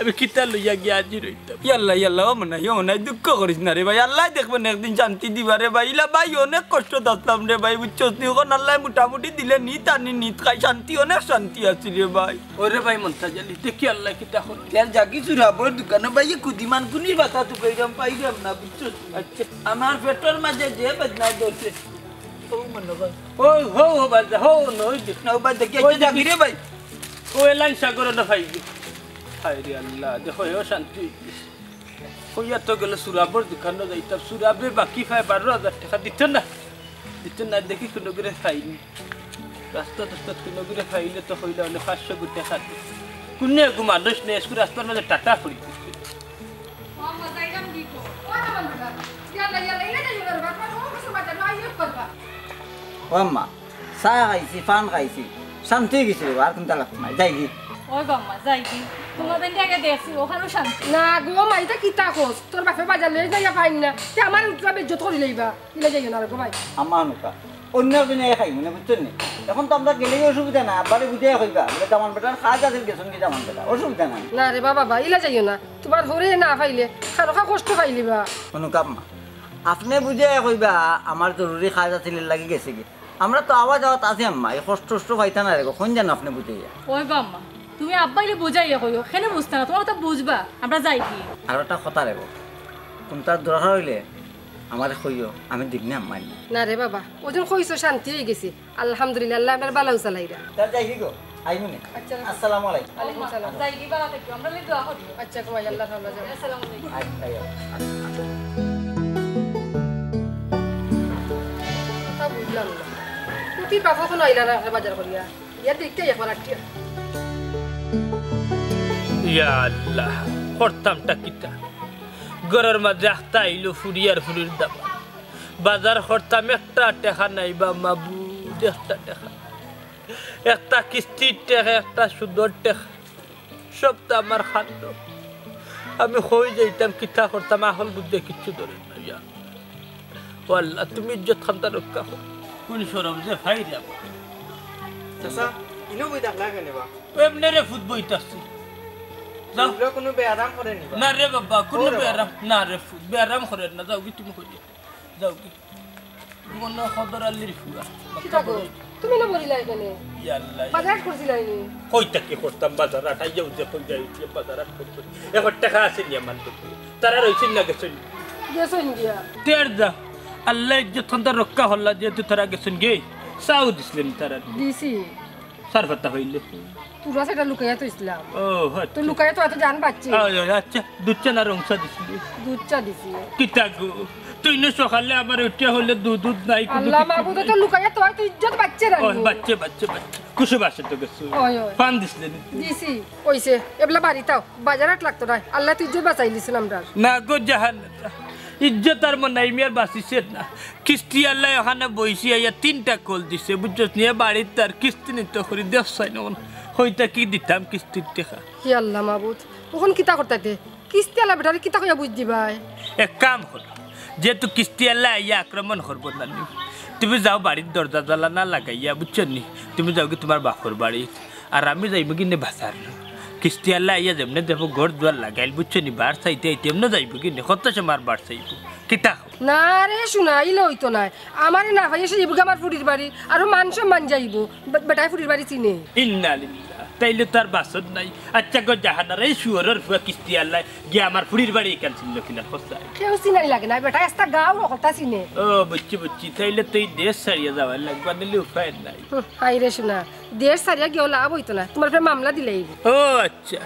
আমি কিতা লইয়া গিয়ে আজি রইতাম ইয়াল্লা ও মনাই দুঃখ করিস না রে ভাই আল্লাহ দেখবেন একদিন শান্তি দিবা রে ভাই ইলা ভাই অনেক কষ্ট থাকতাম রে ভাই বুঝছস নি ওখানে আল্লাহ মোটামুটি দিলে নিত আনি নিত খাই শান্তি অনেক শান্তি আছে রে ভাই ওরে ভাই মন্তাজালি দেখি আল্লাহ কিতা হল ইয়ার জাগি চুরাবর দোকানে ভাই কুদিমান কুনি বাতা তো কইরাম পাইরাম না বুঝছস আচ্ছা আমার পেট্রোল মাঝে যে বদনাই দরছে ও মন ভাই ও হো হো বাজা হো নই দেখ না ভাই দেখি একটা জাগি রে ভাই ও এলান সাগর না ভাইবি হায় রে আল্লাহ দেখো এও শান্তি হইয়া তো গেলে সুরাবর দোকানে যাইতাম সুরাবের বাকি 12,000 টাকা দিত না দেখি কোনো করে খাইনি রাস্তা কোনো করে খাইলে তো হইলে অনেক 500 গুটে খাতে কোনে গো মানুষ নেই স্কুল রাস্তার মাঝে টাটা পড়ি ও আম্মা চাহ খাইছি পান খাইছি শান্তি গেছি আর কোনটা লাগতো না যাই গি ওই বাম্মা যাই কি তোমাদের টাকা দেখছি ওখানেও শান্তি না গো মাইটা কিতা কোস তোর বাপে বাজার লই যাইয়া পাইন না তে আমার উঠবে যত করে লইবা ইলে যাইও না গো ভাই আমার নৌকা অন্য দিনে খাই মানে বুঝছেন নি এখন তো আমরা গেলেই অসুবিধা না আবারে বুঝে খাইবা বলে জামান বেটার খাওয়া যাচ্ছে গেছেন কি জামান বেটা অসুবিধা নাই না রে বাবা ইলে যাইও না তোমার হরে না পাইলে খারকা কষ্ট পাইলিবা অনুকা আম্মা আপনি বুঝে কইবা আমার জরুরি খাওয়া যাচ্ছে লাগি গেছে কি আমরা তো আওয়াজ আছে আম্মা এই কষ্ট পাইতা না রে কোন জানো আপনি বুঝে ওই বাম্মা তুমি আব্বাইলে বুঝাইয়া কইও কেন বুঝতে না তোমার তো বুঝবা আমরা যাই কি আর একটা কথা রেব কোনটার দরকার হইলে আমার কইও আমি দিক না আম্মা না রে বাবা ওজন কইছো শান্তি হয়ে গেছে আলহামদুলিল্লাহ আল্লাহ আপনার বালাউ চালাইরা তার যাই গো আইমুনি আচ্ছা আসসালামু আলাইকুম ওয়ালাইকুম সালাম যাই কি বালা থেকে আমরা লে দোয়া করি আচ্ছা কমাই আল্লাহ ভালো যাও আসসালামু আলাইকুম কথা বুঝলাম না তুই বাবা কোন আইলা না বাজার করিয়া ইয়া দেখতে একবার আটিয়া ইয়া আল্লাহ করতামটা কিতা ঘরের মাঝে আখতা আইলো ফুরিয়ার ফুরির দাম বাজার করতাম একটা টেকা নাই বা মাবুদ একটা টেকা একটা কিস্তির টেকা একটা সুদর টেকা সব তো আমার খাদ্য আমি হয়ে যাইতাম কিতা করতাম আহল বুদ্ধে কিচ্ছু ধরে না ইয়া ও আল্লাহ তুমি ইজ্জত খান্তা রক্ষা কর কোন সরম যে ভাই রে চাচা ইনো বই দেখলা কেন বা এমনি রে ফুট বইতাছি যাও এগুলো কোনো বেয়ারাম করে নি না রে বাবা কোনো বেয়ারাম না রে বেয়ারাম করে না যাও কি তুমি কই যাও কি মনে খদর আলির ফুয়া কিতা গো তুমি না বলিলা এখানে ইয়াল্লাহ বাজার করছিলাই নি কইতা কি করতাম বাজার আটাই যাও যে কই যাই বাজার আট করতে এখন টাকা আছে নি আমার তারা রইছেন না গেছেন গেছইন গিয়া তের যা আল্লাহ ইজ্জত খান্তা রক্ষা হল্লা যেহেতু তারা গেছেন গে সাউ দিছিলেন তারা দিছি সারফাতা হইলে পুরা সেটা লুকাইয়া তো ইসলাম ও তো লুকাইয়া তো এত জান পাচ্ছি আচ্ছা দুধ না রংসা দিছিলি দুধ চা দিছি কিতা গো তুই না সকালে আমার উঠিয়া হলে দুধ নাই আল্লাহ মাহবুদ তো লুকাইয়া তো তুই ইজ্জত পাচ্ছে না বাচ্চা খুশি বাসে তো গেছো পান দিছিলেন দিছি কইছে এবলা বাড়ি তাও বাজারাত লাগতো না আল্লাহ তুই ইজ্জত বাঁচাইলিস আমরা না গো জাহান ইজ্জত আর মনাই মিয়ার বাঁচিছে না কিস্তি আল্লাহ ওখানে বইছি আইয়া 3টা কল দিছে বুঝছস নিয়ে বাড়ির তার কিস্তি নিতে করি দেশ চাই না হইতা কি দিতাম কিস্তির টাকা হি আল্লাহ মাহবুদ কখন কিতা করতাতে কিস্তি আল্লাহ বেটারে কিতা কইয়া বুঝ দিবাই এক কাম কর যেহেতু কিস্তি আল্লাহ আইয়া আক্রমণ করবো না তুমি যাও বাড়ির দরজা জ্বালা না লাগাইয়া বুঝছো নি তুমি যাও কি তোমার বাপর বাড়ি আর আমি যাইব কিনে বাজার কিস্তি আল্লাহ আইয়া যেমনে দেখো ঘর দুয়ার লাগাইল বুঝছো নি বার চাইতে তেমনে যাইব কিনে কত সময় বার চাইব কিতা না রে শুনাইলে হইতো না আমারে না ভাই এসে যাইব আমার ফুটির বাড়ি আর মান সম্মান যাইব বেটাই ফুটির বাড়ি চিনে ইন্না লিল্লাহ তাইলে তার বাসদ নাই আচ্ছা গো জাহানার এই শুয়োরের ফুয়া কিস্তি আল্লাহ গিয়ে আমার ফুড়ির বাড়ি এখান ছিল কিনা খোঁজা কেউ চিনাই লাগে না বেটা একটা গাঁও কথা চিনে ও বুঝছি তাইলে তুই দেশ ছাড়িয়ে যাওয়ার লাগবে নিলে উপায় নাই হাই রে শোনা দেশ সারিয়া গিয়েও লাভ হইতো না তোমার ফের মামলা দিলেই ও আচ্ছা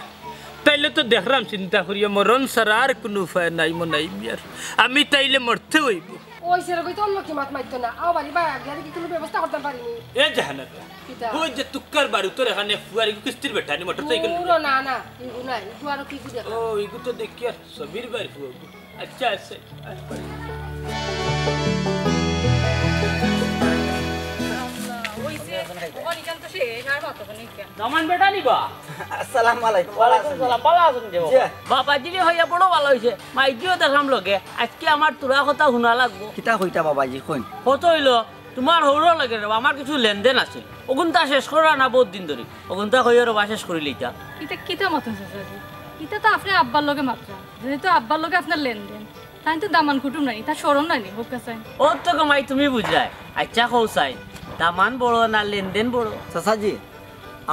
তাইলে তো দেখলাম চিন্তা করিয়া মরণ ছাড়া আর কোনো উপায় নাই মনাই মিয়ার আমি তাইলে মরতে হইব ও ওই সেরকম তো অন্য কি মাত মারতো না আও বাড়ি বা আগে কি কোনো ব্যবস্থা করতে পারিনি এ জাহানাত কিতা ওই যে তুক্কার বাড়ি তোর এখানে ফুয়ারি কিস্তির বেটা নি মোটরসাইকেল পুরো না না ইগু নাই ইগু আর কি কি দেখা ও ইগু তো দেখি আর সবির বাড়ি ফুয়া আচ্ছা আছে দমান বেটা নিবা আসসালামু আলাইকুম ওয়ালাইকুম সালাম ভালো আছেন যে বাবাজি হইয়া বড় ভালো হইছে মাইজিও দেখলাম লগে আজকে আমার তোরা কথা শোনা লাগবো কিতা কইতা বাবাজি কইন কত হইলো তোমার হৌর লাগে রে আমার কিছু লেনদেন আছিল ওগুনটা শেষ করা না বহুত দিন ধরে ওগুনটা হইয়া রবা শেষ করে লইতা এটা কিতা মতন চাচাজি এটা তো আপনি আব্বার লগে মাত্রা যেহেতু আব্বার লগে আপনার লেনদেন তাই তো দামান কুটুম নাই তার সরম নাই হোক কাছে ও তো কমাই তুমি বুঝলাই আচ্ছা কৌ চাই দামান বড় না লেনদেন বড় চাচাজি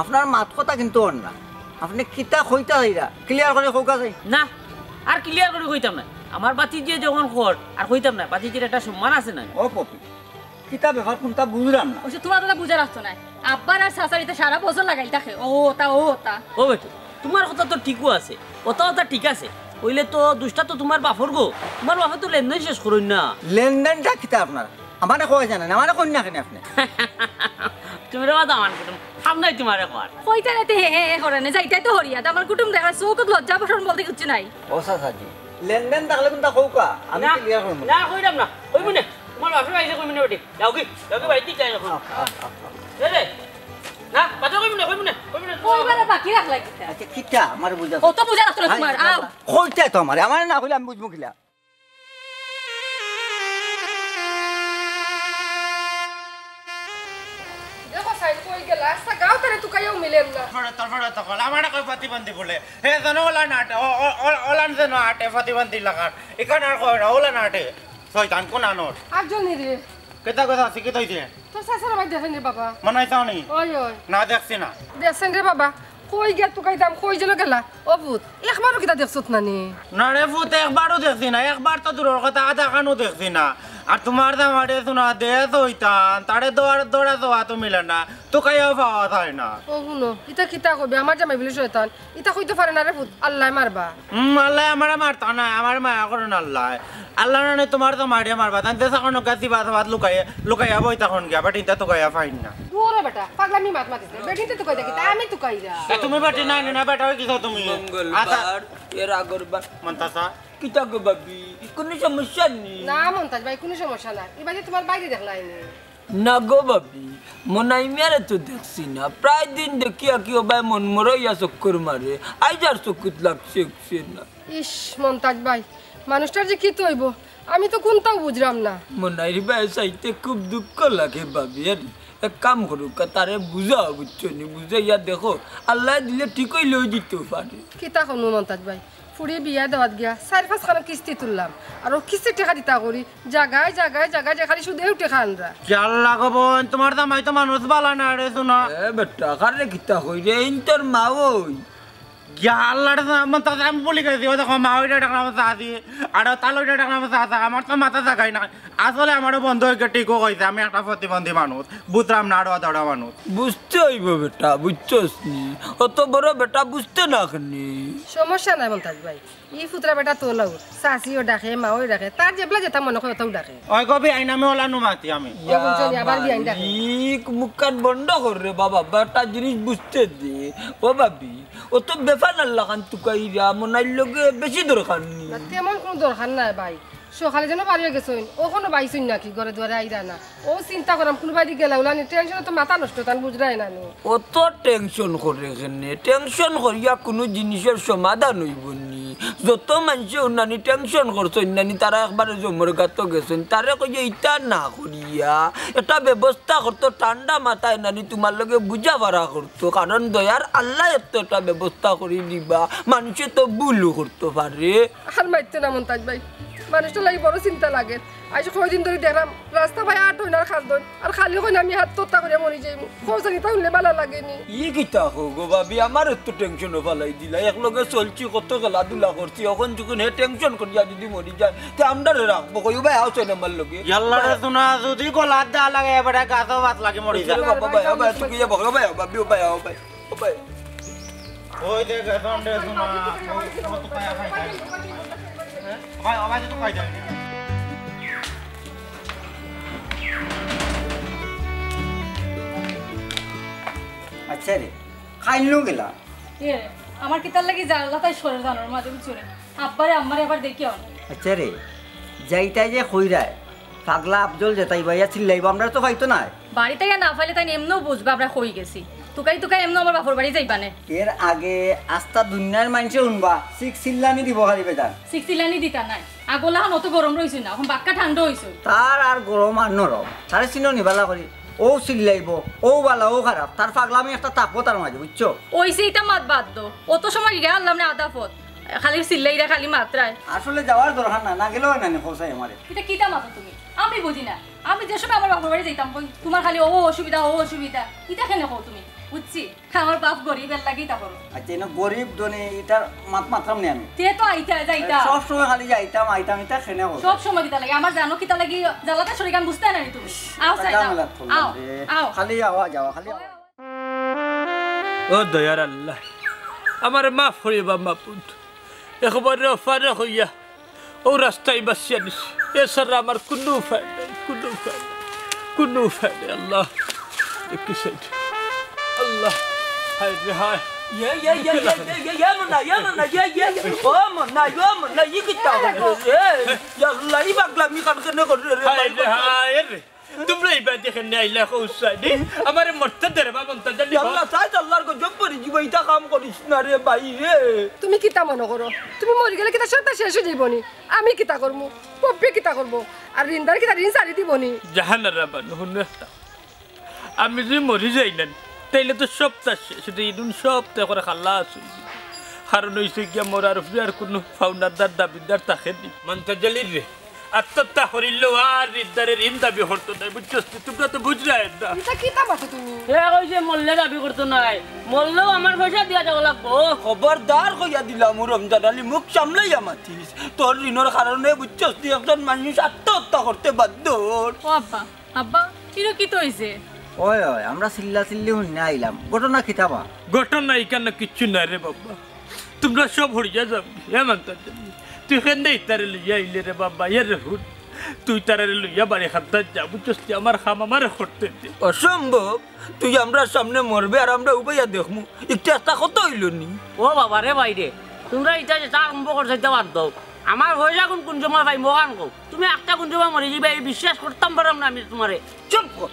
আপনার মাত কথা কিন্তু অন না আপনি কিতা কইতা যাইরা ক্লিয়ার করে কৌকা যাই না আর ক্লিয়ার করে কইতাম না আমার বাতি দিয়ে যখন খর আর কইতাম না বাতিজির একটা সম্মান আছে না ও পপি কিতা ব্যাপার কোনটা বুঝলাম না ওই তোমার দাদা বুঝে রাখতো না আব্বার আর শাশুড়িতে সারা বছর লাগাই থাকে ও তা ও বেটু তোমার কথা তো ঠিকও আছে ওটাও তা ঠিক আছে কইলে তো দুষ্টা তো তোমার বাপর গো তোমার বাপে তো লেনদেন শেষ করুন না লেনদেনটা কিতা আপনার আমারে কয় জানেন আমারে কই না কেন আপনি তুমি রে দামান কুটুম সামনে তোমারে কর কইতা রাতে হে করে না যাইতাই তো হরিয়া দামান কুটুম দেখা চৌকত লজ্জা বসন বলতে কিছু নাই ও চাচাজি লেনদেন থাকলে কোনটা কৌকা আমি না ক্লিয়ার করব না কইরাম না কইবো না তোমার বাপে আইছে কইবো না বেটি যাও কি বাড়িতে যাই এখন রে না কথা কইবো না কইবারে বাকি রাখ লাগিতা আচ্ছা কিতা আমার বুঝা ও তো বুঝা রাখতো না তোমার আও কইতা তো আমারে আমারে না কইলে আমি বুঝবো কিলা দেখো সাইড কই গেল আস্তা গাও তারে তুকাইও মিলেন না তারপরে তখন আমার কই প্রতিবন্ধী বলে হে জানো ওলা নাটে ওলান যে নাটে প্রতিবন্ধী লাগান এখানে আর কই না ওলা নাটে শয়তান কোন আনোর একজন রে কেতা কথা শিখে তৈছে তো সাসার ভাই দেখেন রে বাবা মনে হইতাও নি ওই ওই না দেখছি না দেখছেন রে বাবা কই গে তুকাইতাম কই যেন গেলা ও ভূত একবারও কিতা দেখছত না নি না রে ভূত একবারও দেখছি না একবার তো দূরের কথা আধা কানও দেখছি না আর তোমার দামারে শোনা দেশ হইতান তারে দৌড়া যাওয়া তো মিলে না তো কাইও পাওয়া যায় না ও শুনো ইতা কিতা কইবে আমার জামাই বিলি শয়তান ইতা কইতে পারে না রে ভূত আল্লাহ মারবা আল্লাহ আমার মারতা না আমার মায়া করেন আল্লাহ আল্লাহ না তোমার তো মারিয়া মারবা তাই দেশ এখন গাছি বাদ লুকাইয়া বই তখন গিয়া বাট ইটা তো গাইয়া ফাইন না দূরে বেটা পাগলামি মাত মাতিস বেটিতে তুকাই দেখি তা আমি তুকাইরা তুমি বাটি নাই না বেটা হই কিছো তুমি মঙ্গলবার এর আগরবার মন্তাসা কিতা গো বাবি কোনো সমস্যা নেই না মন্তাজ ভাই কোনো সমস্যা নাই এবারে তোমার বাইরে দেখলাই নি না গো বাবি মনাই মেরে তো দেখছি না প্রায় দিন দেখিয়া কি ভাই মন মরইয়া চক্কর মারে আইজার চকুত লাগছে না ইস মন্তাজ ভাই মানুষটার যে কি তৈব আমি তো কোনটাও বুঝলাম না মনাইর ভাই চাইতে খুব দুঃখ লাগে বাবি আর এক কাম করুক তারে বুঝা বুঝছো নি বুঝাইয়া দেখো আল্লাহ দিলে ঠিক হইলেও দিতে পারে কিতা কোনো মন্তাজ ভাই ফুড়ি বিয়া দেওয়াত গিয়া 4-5 খানা কিস্তি তুললাম আর কিস্তি টাকা দিতা করি জায়গায় খালি শুধু টাকা আনরা কি আল্লাহ গো বোন তোমার দামাই তো মানুষ বালা না রে শোনা এ বেটা কারে কিতা কই রে ইন্তর মা ওই গিয়া আল্লাহর মন্তাসা আমি বলি গেছি ও দেখো মা ওইটা টাকা আমার চাষি আর তাল ওইটা টাকা আমার চাষা আমার তো মাথা জাগাই না আসলে আমারও বন্ধ হয়ে টিকো কইছে আমি একটা প্রতিবন্ধী মানুষ বুঝলাম না আরো দৌড়া মানুষ বুঝতে হইব বেটা বুঝছস নি অত বড় বেটা বুঝতে না খানি সমস্যা নাই মন্তাজ ভাই ই ফুতরা বেটা তোলাও চাষিও ডাকে মাও ডাকে তার যেবলা যেটা মনে হয় ওটাও ডাকে ওই কবি আইন আমি ওলা নুমাতি আমি আবার বিয়াইন ডাকে মুখকান বন্ধ কর রে বাবা বেটা জিনিস বুঝতে দে ও বাবি ও তো বেফান আল্লাহ খান তুকাইরা মনাইর লগে বেশি দরকার নি না তেমন কোনো দরকার নাই ভাই সকালে যেন বাড়িয়ে গেছেন ও কোনো বাইছুন নাকি ঘরে দুয়ারে আইরা না ও চিন্তা করাম কোনো বাড়ি গেলা ওলানি টেনশনে তো মাথা নষ্ট তান বুঝরাই না নি অত টেনশন করে কেনে টেনশন করিয়া কোনো জিনিসের সমাধান হইব নি যত মানুষে উন্নানি টেনশন করছে উন্নানি তারা একবারে জমর গাত গেছেন তারে কইয়া ইটা না করিয়া এটা ব্যবস্থা করতো ঠান্ডা মাথায় নানি তোমার লগে বুঝা পারা করতো কারণ দয়ার আল্লাহ এত একটা ব্যবস্থা করে দিবা মানুষে তো ভুলও করতে পারে আর মাইতে না মন্তাজ ভাই মানুষটা লাগি বড় চিন্তা লাগে আজ কয়দিন ধরে দেখলাম রাস্তা ভাই আট হইন আর খাল দই আর খালি হইন আমি হাত তোত্তা করে মরি যাই খোঁজানি তাহলে ভালো লাগেনি ই কিতা গো ভাবি আমার একটু টেনশন ফালাই দিলা একলগে চলছি কত খেলাধুলা করছি এখন যখন হে টেনশন করিয়া যদি মরি যায় তে আমরা রাখবো কই ভাই আছো না আমার লগে আল্লাহ রে শোনা যদি গোলাত দা লাগে এবারে গাছ বাত লাগে মরি যায় বাবা ভাই ভাই তুই কি বকো ভাই ভাবি ভাই ভাই ভাই ওই দেখ দন্ডে শোনা ও তো পায়া ভাই ভাই আওয়াজ তো পাই যায় আচ্ছা রে খাইলেও গেলা এ আমার কিতার লাগি জানলা তাই সরে জানোর মাঝে চলে আব্বারে আম্মারে আবার দেখিও আচ্ছা রে যাইতাই যে কইরায় পাগলা আফজল যেতাই ভাইয়া চিল্লাইব আমরা তো পাইতো না বাড়িতে গিয়ে না পাইলে তাই এমনও বুঝবা আমরা হয়ে গেছি তুকাই এমন আমার বাপর বাড়ি যাইবানে এর আগে আস্তা দুনিয়ার মানুষে শুনবা চিল্লানি দিব খালি বেদান সিক্সিলানি দিতা নাই আগলা অত গরম রইছে না এখন বাক্কা ঠান্ডা হইছে তার আর গরম আর নরম তারে চিনো নিবালা করি ও চিল্লাইব ও বালা ও খারাপ তার পাগলামি একটা তাকবো তার মাঝে বুঝছো ওইছে এটা মাত বাদ দো অত সময় গিয়ে আনলাম না আদা ফত খালি চিল্লাইরা খালি মাত্রায় আসলে যাওয়ার দরকার না গেলেও না খোঁসাই আমারে এটা কিতা মাতো তুমি আমি বুঝি না আমি যে সময় আমার বাপর বাড়ি যাইতাম কই তোমার খালি ও অসুবিধা এটা কেন কও তুমি বুঝছি আমার বাপ গরিবের লাগি তা করো আচ্ছা এনে গরিব ধনী এটার মাত্রাম নেই আমি তে তো যাইতা সব সময় খালি আইতাম এটা খেনে সব সময় কিতা লাগে আমার জানো কিতা লাগি জ্বালাতে শরীর কাম বুঝতে না তুমি আও আও খালি আওয়া যাওয়া খালি ও দয়ার আল্লাহ আমার মাফ করিবা মাপুত একবারে অফারে হইয়া ও রাস্তায় বাসিয়া দিস এছাড়া আমার কোনো উপায় নেই কোনো উপায় নেই আল্লাহ একটু সাইড আল্লাহ হায় রে হায় Ya mana, oh mana, ini kita ya Allah, ini baglam ini kan kena kau. হায় রে হায় রে তোমরা এই বাদ দেখেন আইলা কৌসাই দি আমার মরতে দেরে বাবা মন্তাজা Ya Allah, saya Allah ko job kori jiwa ita কাম করিস না রে ভাই রে। তুমি কিতা মনে করো তুমি মরে গেলে কিতা সত্তা শেষ হয়ে যাইবনি আমি কিতা করবো পপ্পি কিতা করবো আর রিন্দার কিতা ঋণ সারি দিবনি জাহানার রাবান হুনটা আমি যে মরি যাই না তাইলে তো সবটা শেষ ইদুন সবটা করে খালাস হয়ে যাবে কারণ হয়েছে গিয়া মরার উপরে আর কোনো ফাউন্ডারদার দাবিদার তাকে দি মন্তাজালির রে আত্মহত্যা করিল আর রিদ্দারের ঋণ দাবি হতো না বুঝছস তোমরা তো বুঝরা এটা এটা কিতা বাসো তুমি এ কইছে মল্লে দাবি করতো নাই মল্লেও আমার পয়সা দিয়া যাব লাগবো খবরদার কইয়া দিলাম রমজান আলী মুখ সামলাইয়া মাতিস তোর ঋণের কারণে বুঝছস তুই একজন মানুষ আত্মহত্যা করতে বাধ্য ও আব্বা কিরো কি তো হইছে ওই আমরা চিল্লি শুনে আইলাম ঘটনা কিতাবা ঘটনা এখানে কিচ্ছু নাই রে বাবা তোমরা সব হরিয়া যাবি হ্যাঁ মন্তাজালি তুই কেন তারে লইয়া আইলে রে বাবা এর হুট তুই তারে লইয়া বাড়ি খাতা যা বুঝছস আমার খাম আমার করতে দে অসম্ভব তুই আমরা সামনে মরবে আর আমরা উপায়া দেখমু একটু একটা কত হইল নি ও বাবা রে ভাই রে তোমরা এটা যে চা আরম্ভ করতে বাদ দাও আমার পয়সা কোন সময় ভাই মগান কো তুমি একটা কোন সময় মরে যাবে এই বিশ্বাস করতাম পারলাম না আমি তোমারে চুপ কর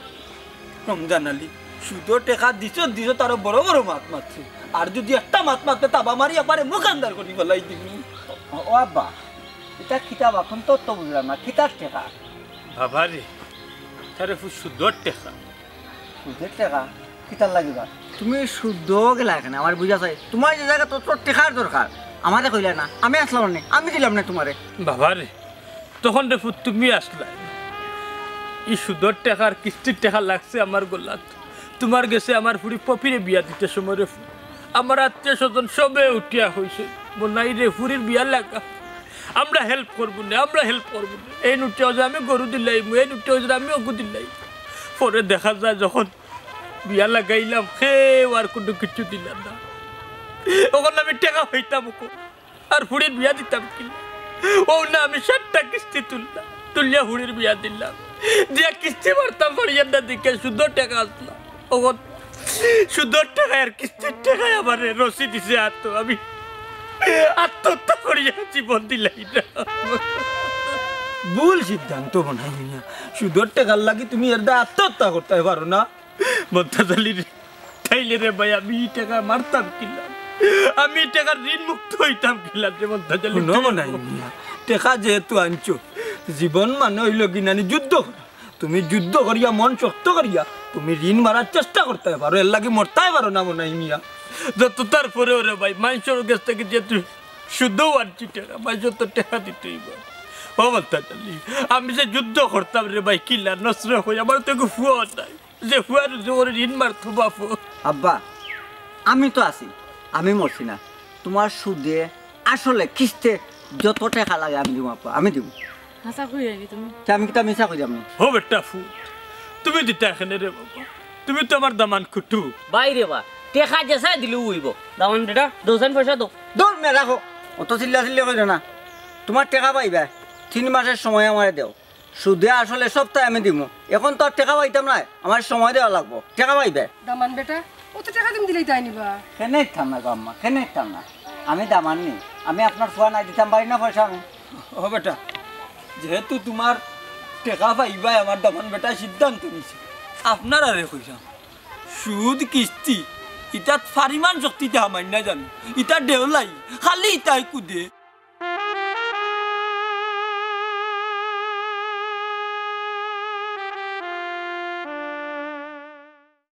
রমজান আলী সুদো টেকা দিছ তার বড় বড় মাত মারছে আর যদি একটা মাত মারতে তাবা মারি একবারে মুখ আন্দার করি বলাই দিবি ও আব্বা এটা কিতাবা এখন তো বুঝলাম না কিতার টেকা বাবা রে তারে সুদর টেকা সুদের টেকা কিতার লাগিবা তুমি শুদ্ধ গেলা এখানে আমার বুঝা চাই তোমার যে জায়গা তোর টেকার দরকার আমারে কইলা না আমি আসলাম না আমি দিলাম না তোমারে বাবা রে তখন রে তুমি আসলা এই সুদর টাকার কিস্তির টাকা লাগছে আমার গোলাত তোমার গেছে আমার ফুড়ি পপিরে বিয়া দিতে সময় রে আমার আত্মীয় স্বজন সবে উঠিয়া হয়েছে নাই রে ফুরির বিয়া লাগা আমরা হেল্প করবো না এই নুটিয়া যে আমি গরু দিলাইম এই নুটিয়া যে আমি অগু দিলাই পরে দেখা যায় যখন বিয়া লাগাইলাম সেও আর কোনো কিছু দিলাম না ওখানে আমি টাকা হইতাম আর ফুড়ির বিয়া দিতাম কিনা ও না আমি 7টা কিস্তি তুলিয়া হুড়ির বিয়া দিলাম দিয়া কিস্তি মারতাম ফরিয়াদা দিকে সুদর টাকা আসলাম ওখন সুদর টাকা আর কিস্তির টাকায় আমার রসি দিছে আমি আত্মহত্যা করিয়া জীবন দিলাই না ভুল সিদ্ধান্ত বানাই না সুদর টাকার লাগি তুমি এর আত্মহত্যা করতে পারো না মন্তাজালি তাইলে রে ভাই আমি টাকা মারতাম কিলাম আমি টাকার ঋণ মুক্ত হইতাম কিলাম যে মন্তাজালি টেকা যেহেতু আনছো জীবন মানে হইল কিনানি যুদ্ধ করা তুমি যুদ্ধ করিয়া মন শক্ত করিয়া তুমি ঋণ মারার চেষ্টা করতে পারো এর লাগি মরতে পারো না মনে মিয়া যত তারপরে ওরে ভাই মানুষের কাছ থেকে যেহেতু শুদ্ধও আনছি টাকা মানুষের তো টাকা দিতেই পারে ও মন্তাজালি আমি যে যুদ্ধ করতাম রে ভাই কিলা নষ্ট হয়ে আমার তো ফুয়া নাই যে ফুয়ার জোরে ঋণ মারতো বাপু আব্বা আমি তো আছি আমি মরছি না তোমার সুদে আসলে কিস্তে যত টাকা লাগে আমি দিব আপা আমি দিব হাসা কই আইলি তুমি আমি কিতা মিছা কই যাবনি হো বেটা ফুট তুমি দিতে এখানে রে বাবা তুমি তো আমার দামান কুটু বাইরে বা টেকা যেসা দিলে উইব দামান বেটা দোকান পয়সা দাও দৌড় মে রাখো অত চিল্লি কই না তোমার টাকা পাইবা 3 মাসের সময় আমারে দেও সুদে আসলে সপ্তাহে আমি দিব এখন তো আর টাকা পাইতাম না আমার সময় দেওয়া লাগবো টাকা পাইবে দামান বেটা ও কত টাকা দিম দিলেই তাই নিবা কেনে থাম না গো আম্মা কেনে থাম না আমি দামাননি আমি আপনার ছোঁয়া নাই দিতাম পারি না পয়সা আমি ও বেটা যেহেতু তোমার টেকা পাইবাই আমার দামান বেটা সিদ্ধান্ত নিছে আপনার আরে কইসাম সুদ কিস্তি ইটা ফারিমান শক্তিতে আমার না জানো ইটা দেওলাই খালি ইটাই কুদে